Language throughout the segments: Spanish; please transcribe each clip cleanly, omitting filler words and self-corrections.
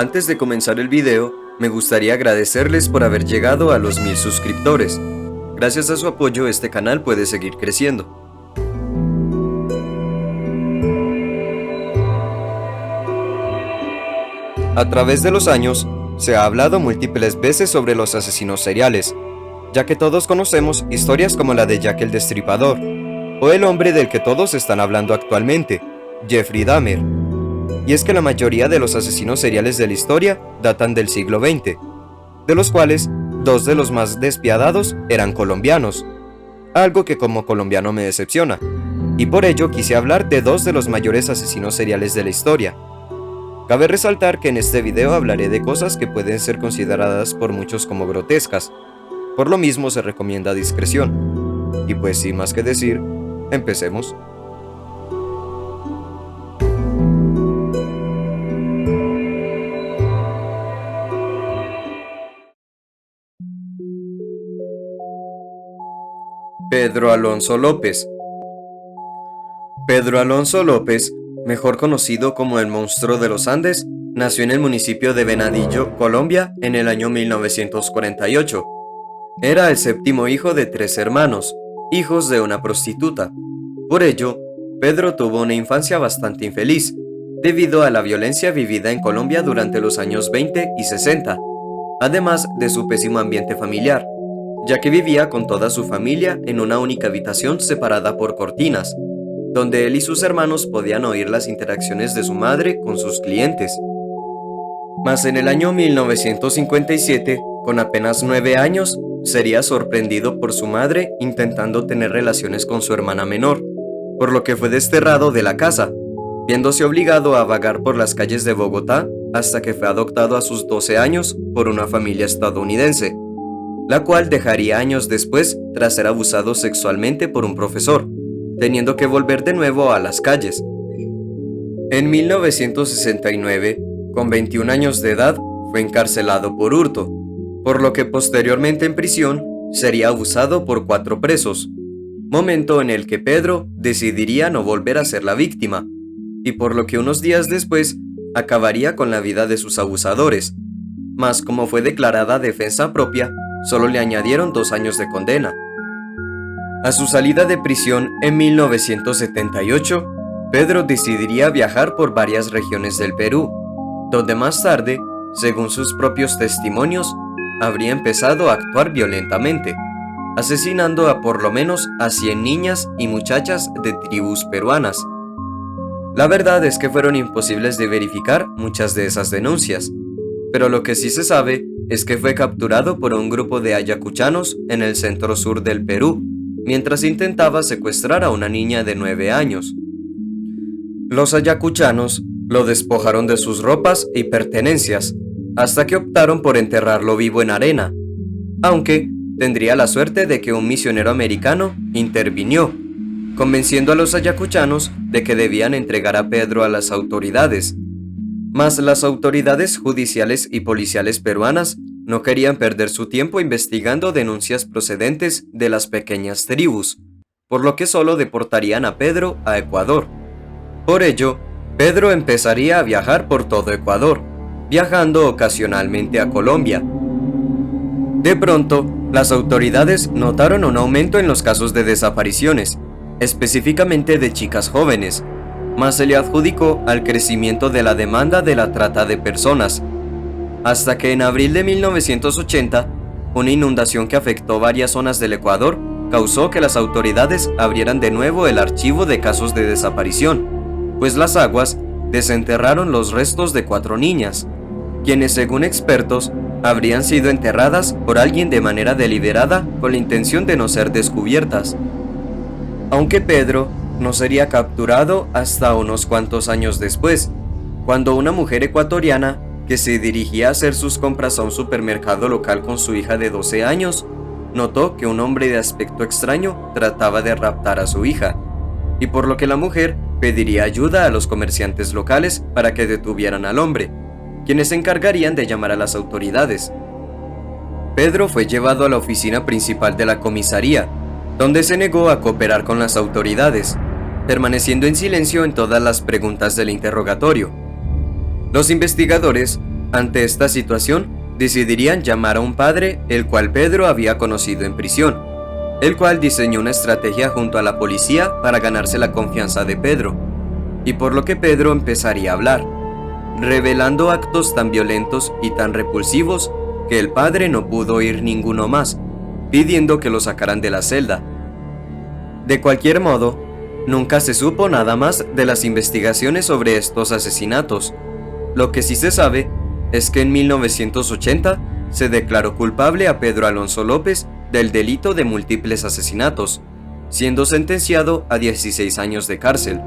Antes de comenzar el video, me gustaría agradecerles por haber llegado a los 1000 suscriptores. Gracias a su apoyo este canal puede seguir creciendo. A través de los años, se ha hablado múltiples veces sobre los asesinos seriales, ya que todos conocemos historias como la de Jack el Destripador, o el hombre del que todos están hablando actualmente, Jeffrey Dahmer. Y es que la mayoría de los asesinos seriales de la historia datan del siglo XX, de los cuales dos de los más despiadados eran colombianos, algo que como colombiano me decepciona, y por ello quise hablar de dos de los mayores asesinos seriales de la historia. Cabe resaltar que en este video hablaré de cosas que pueden ser consideradas por muchos como grotescas, por lo mismo se recomienda discreción. Y pues sin más que decir, empecemos. Pedro Alonso López. Pedro Alonso López, mejor conocido como el Monstruo de los Andes, nació en el municipio de Venadillo, Colombia, en el año 1948. Era el séptimo hijo de 3 hermanos, hijos de una prostituta. Por ello, Pedro tuvo una infancia bastante infeliz, debido a la violencia vivida en Colombia durante los años 20 y 60, además de su pésimo ambiente familiar, ya que vivía con toda su familia en una única habitación separada por cortinas, donde él y sus hermanos podían oír las interacciones de su madre con sus clientes. Mas en el año 1957, con apenas 9 años, sería sorprendido por su madre intentando tener relaciones con su hermana menor, por lo que fue desterrado de la casa, viéndose obligado a vagar por las calles de Bogotá hasta que fue adoptado a sus 12 años por una familia estadounidense, la cual dejaría años después tras ser abusado sexualmente por un profesor, teniendo que volver de nuevo a las calles. En 1969, con 21 años de edad, fue encarcelado por hurto, por lo que posteriormente en prisión sería abusado por 4 presos, momento en el que Pedro decidiría no volver a ser la víctima, y por lo que unos días después acabaría con la vida de sus abusadores, mas como fue declarada defensa propia, solo le añadieron 2 años de condena. A su salida de prisión en 1978, Pedro decidiría viajar por varias regiones del Perú, donde más tarde, según sus propios testimonios, habría empezado a actuar violentamente, asesinando a por lo menos a 100 niñas y muchachas de tribus peruanas. La verdad es que fueron imposibles de verificar muchas de esas denuncias, pero lo que sí se sabe es que fue capturado por un grupo de ayacuchanos en el centro sur del Perú, mientras intentaba secuestrar a una niña de 9 años. Los ayacuchanos lo despojaron de sus ropas y pertenencias, hasta que optaron por enterrarlo vivo en arena, aunque tendría la suerte de que un misionero americano intervinió, convenciendo a los ayacuchanos de que debían entregar a Pedro a las autoridades. Mas las autoridades judiciales y policiales peruanas no querían perder su tiempo investigando denuncias procedentes de las pequeñas tribus, por lo que solo deportarían a Pedro a Ecuador. Por ello, Pedro empezaría a viajar por todo Ecuador, viajando ocasionalmente a Colombia. De pronto, las autoridades notaron un aumento en los casos de desapariciones, específicamente de chicas jóvenes, mas se le adjudicó al crecimiento de la demanda de la trata de personas, hasta que en abril de 1980, una inundación que afectó varias zonas del Ecuador causó que las autoridades abrieran de nuevo el archivo de casos de desaparición, pues las aguas desenterraron los restos de 4 niñas, quienes según expertos habrían sido enterradas por alguien de manera deliberada con la intención de no ser descubiertas. Aunque Pedro no sería capturado hasta unos cuantos años después, cuando una mujer ecuatoriana que se dirigía a hacer sus compras a un supermercado local con su hija de 12 años, notó que un hombre de aspecto extraño trataba de raptar a su hija, y por lo que la mujer pediría ayuda a los comerciantes locales para que detuvieran al hombre, quienes se encargarían de llamar a las autoridades. Pedro fue llevado a la oficina principal de la comisaría, donde se negó a cooperar con las autoridades, permaneciendo en silencio en todas las preguntas del interrogatorio. Los investigadores Ante esta situación, decidirían llamar a un padre, el cual Pedro había conocido en prisión, el cual diseñó una estrategia junto a la policía para ganarse la confianza de Pedro, y por lo que Pedro empezaría a hablar, revelando actos tan violentos y tan repulsivos que el padre no pudo oír ninguno más, pidiendo que lo sacaran de la celda. De cualquier modo, nunca se supo nada más de las investigaciones sobre estos asesinatos. Lo que sí se sabe es que en 1980 se declaró culpable a Pedro Alonso López del delito de múltiples asesinatos, siendo sentenciado a 16 años de cárcel.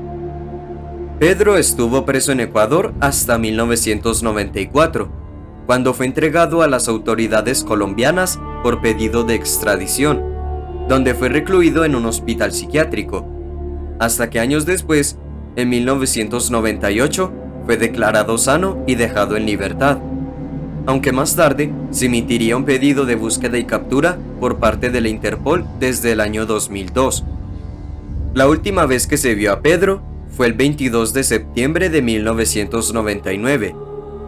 Pedro estuvo preso en Ecuador hasta 1994, cuando fue entregado a las autoridades colombianas por pedido de extradición, donde fue recluido en un hospital psiquiátrico, hasta que años después, en 1998, fue declarado sano y dejado en libertad, aunque más tarde se emitiría un pedido de búsqueda y captura por parte de la Interpol desde el año 2002. La última vez que se vio a Pedro fue el 22 de septiembre de 1999,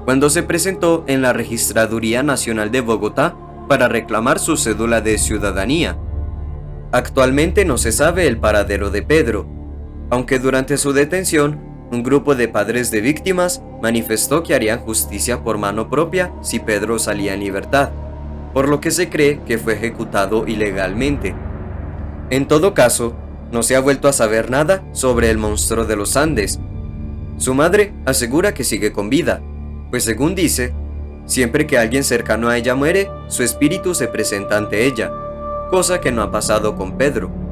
cuando se presentó en la Registraduría Nacional de Bogotá para reclamar su cédula de ciudadanía. Actualmente no se sabe el paradero de Pedro, aunque durante su detención, un grupo de padres de víctimas manifestó que harían justicia por mano propia si Pedro salía en libertad, por lo que se cree que fue ejecutado ilegalmente. En todo caso, no se ha vuelto a saber nada sobre el monstruo de los Andes. Su madre asegura que sigue con vida, pues según dice, siempre que alguien cercano a ella muere, su espíritu se presenta ante ella, cosa que no ha pasado con Pedro.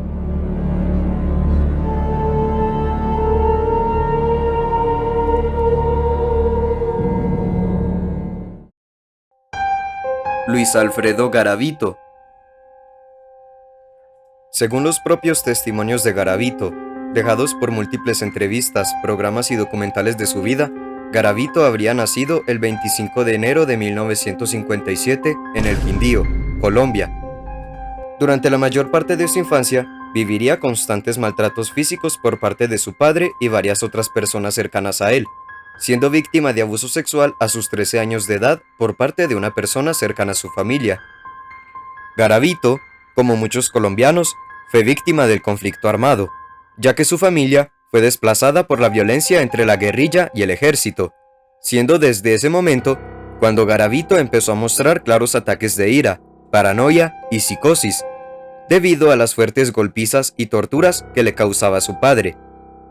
Luis Alfredo Garavito. Según los propios testimonios de Garavito, dejados por múltiples entrevistas, programas y documentales de su vida, Garavito habría nacido el 25 de enero de 1957 en el Quindío, Colombia. Durante la mayor parte de su infancia, viviría constantes maltratos físicos por parte de su padre y varias otras personas cercanas a él, siendo víctima de abuso sexual a sus 13 años de edad por parte de una persona cercana a su familia. Garavito, como muchos colombianos, fue víctima del conflicto armado, ya que su familia fue desplazada por la violencia entre la guerrilla y el ejército, siendo desde ese momento cuando Garavito empezó a mostrar claros ataques de ira, paranoia y psicosis, debido a las fuertes golpizas y torturas que le causaba su padre,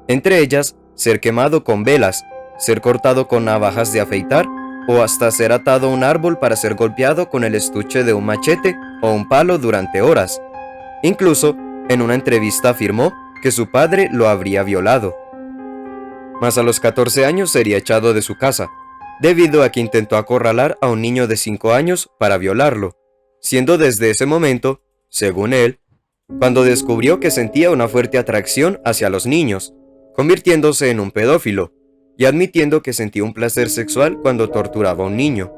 entre ellas ser quemado con velas, ser cortado con navajas de afeitar o hasta ser atado a un árbol para ser golpeado con el estuche de un machete o un palo durante horas. Incluso, en una entrevista afirmó que su padre lo habría violado. Mas a los 14 años sería echado de su casa, debido a que intentó acorralar a un niño de 5 años para violarlo, siendo desde ese momento, según él, cuando descubrió que sentía una fuerte atracción hacia los niños, convirtiéndose en un pedófilo, y admitiendo que sentía un placer sexual cuando torturaba a un niño.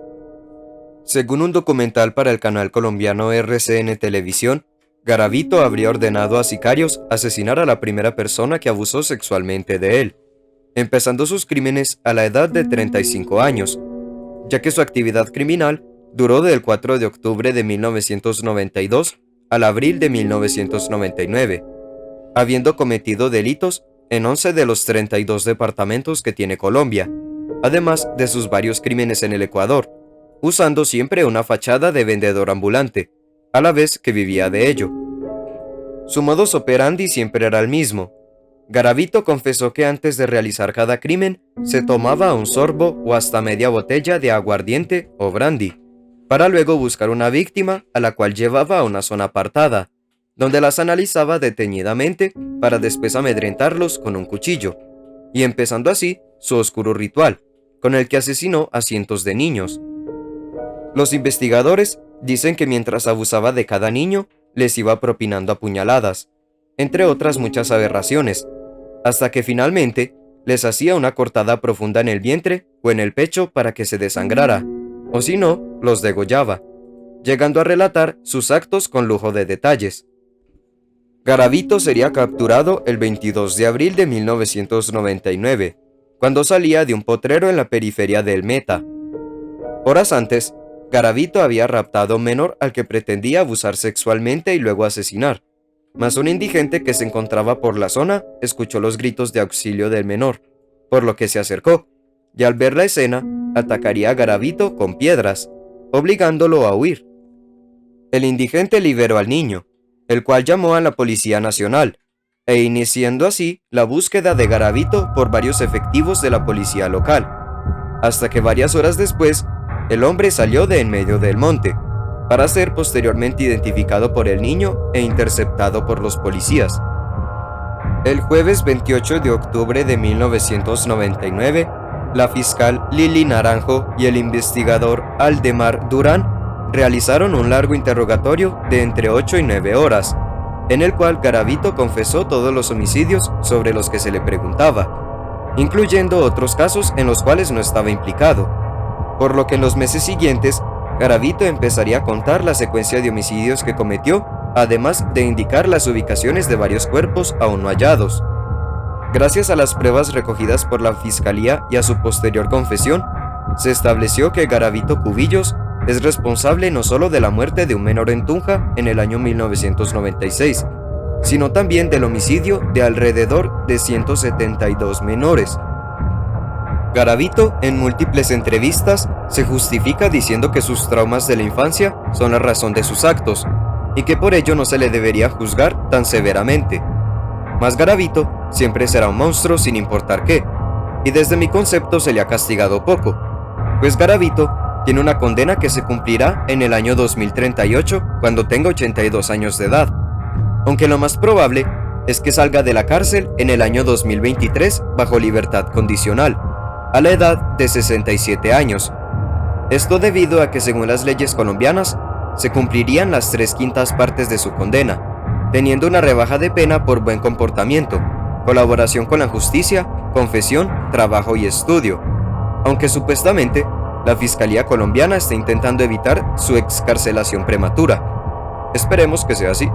Según un documental para el canal colombiano RCN Televisión, Garavito habría ordenado a sicarios asesinar a la primera persona que abusó sexualmente de él, empezando sus crímenes a la edad de 35 años, ya que su actividad criminal duró del 4 de octubre de 1992 al abril de 1999, habiendo cometido delitos en 11 de los 32 departamentos que tiene Colombia, además de sus varios crímenes en el Ecuador, usando siempre una fachada de vendedor ambulante, a la vez que vivía de ello. Su modus operandi siempre era el mismo. Garavito confesó que antes de realizar cada crimen, se tomaba un sorbo o hasta media botella de aguardiente o brandy, para luego buscar una víctima a la cual llevaba a una zona apartada, donde las analizaba detenidamente para después amedrentarlos con un cuchillo, y empezando así su oscuro ritual, con el que asesinó a cientos de niños. Los investigadores dicen que mientras abusaba de cada niño, les iba propinando apuñaladas, entre otras muchas aberraciones, hasta que finalmente les hacía una cortada profunda en el vientre o en el pecho para que se desangrara, o si no, los degollaba, llegando a relatar sus actos con lujo de detalles. Garavito sería capturado el 22 de abril de 1999, cuando salía de un potrero en la periferia del Meta. Horas antes, Garavito había raptado a un menor al que pretendía abusar sexualmente y luego asesinar. Mas un indigente que se encontraba por la zona escuchó los gritos de auxilio del menor, por lo que se acercó, y al ver la escena, atacaría a Garavito con piedras, obligándolo a huir. El indigente liberó al niño, el cual llamó a la Policía Nacional, e iniciando así la búsqueda de Garavito por varios efectivos de la policía local, hasta que varias horas después, el hombre salió de en medio del monte, para ser posteriormente identificado por el niño e interceptado por los policías. El jueves 28 de octubre de 1999, la fiscal Lili Naranjo y el investigador Aldemar Durán realizaron un largo interrogatorio de entre 8 y 9 horas, en el cual Garavito confesó todos los homicidios sobre los que se le preguntaba, incluyendo otros casos en los cuales no estaba implicado, por lo que en los meses siguientes, Garavito empezaría a contar la secuencia de homicidios que cometió, además de indicar las ubicaciones de varios cuerpos aún no hallados. Gracias a las pruebas recogidas por la Fiscalía y a su posterior confesión, se estableció que Garavito Cubillos es responsable no solo de la muerte de un menor en Tunja en el año 1996, sino también del homicidio de alrededor de 172 menores. Garavito, en múltiples entrevistas, se justifica diciendo que sus traumas de la infancia son la razón de sus actos, y que por ello no se le debería juzgar tan severamente. Mas Garavito siempre será un monstruo sin importar qué, y desde mi concepto se le ha castigado poco, pues Garavito tiene una condena que se cumplirá en el año 2038 cuando tenga 82 años de edad, aunque lo más probable es que salga de la cárcel en el año 2023 bajo libertad condicional, a la edad de 67 años. Esto debido a que según las leyes colombianas, se cumplirían las 3/5 partes de su condena, teniendo una rebaja de pena por buen comportamiento, colaboración con la justicia, confesión, trabajo y estudio, aunque supuestamente la Fiscalía colombiana está intentando evitar su excarcelación prematura. Esperemos que sea así.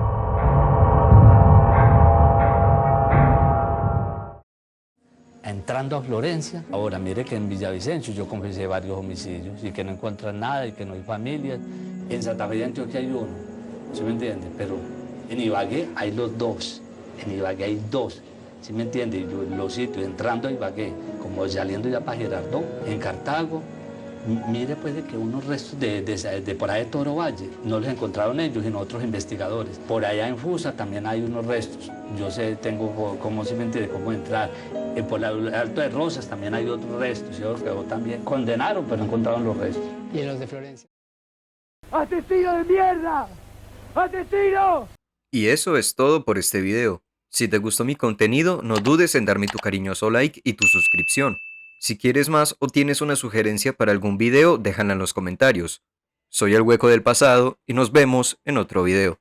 Entrando a Florencia, ahora mire que en Villavicencio yo confesé varios homicidios y que no encuentran nada y que no hay familias. En Santa Fe de Antioquia hay uno, ¿sí me entiende? Pero en Ibagué hay los dos, en Ibagué hay dos, ¿sí me entiende? Yo los sitios, entrando a Ibagué, como saliendo ya para Girardot, en Cartago, mire pues de que unos restos de por allá de Toro Valle, no los encontraron ellos, sino otros investigadores. Por allá en Fusa también hay unos restos. Yo sé, tengo cómo, si me entiende, cómo entrar. Por el Alto de Rosas también hay otros restos, y otros que también condenaron, pero no encontraron los restos. ¿Y en los de Florencia? ¡Asesino de mierda! ¡Asesino! Y eso es todo por este video. Si te gustó mi contenido, no dudes en darme tu cariñoso like y tu suscripción. Si quieres más o tienes una sugerencia para algún video, déjala en los comentarios. Soy el Hueco del Pasado y nos vemos en otro video.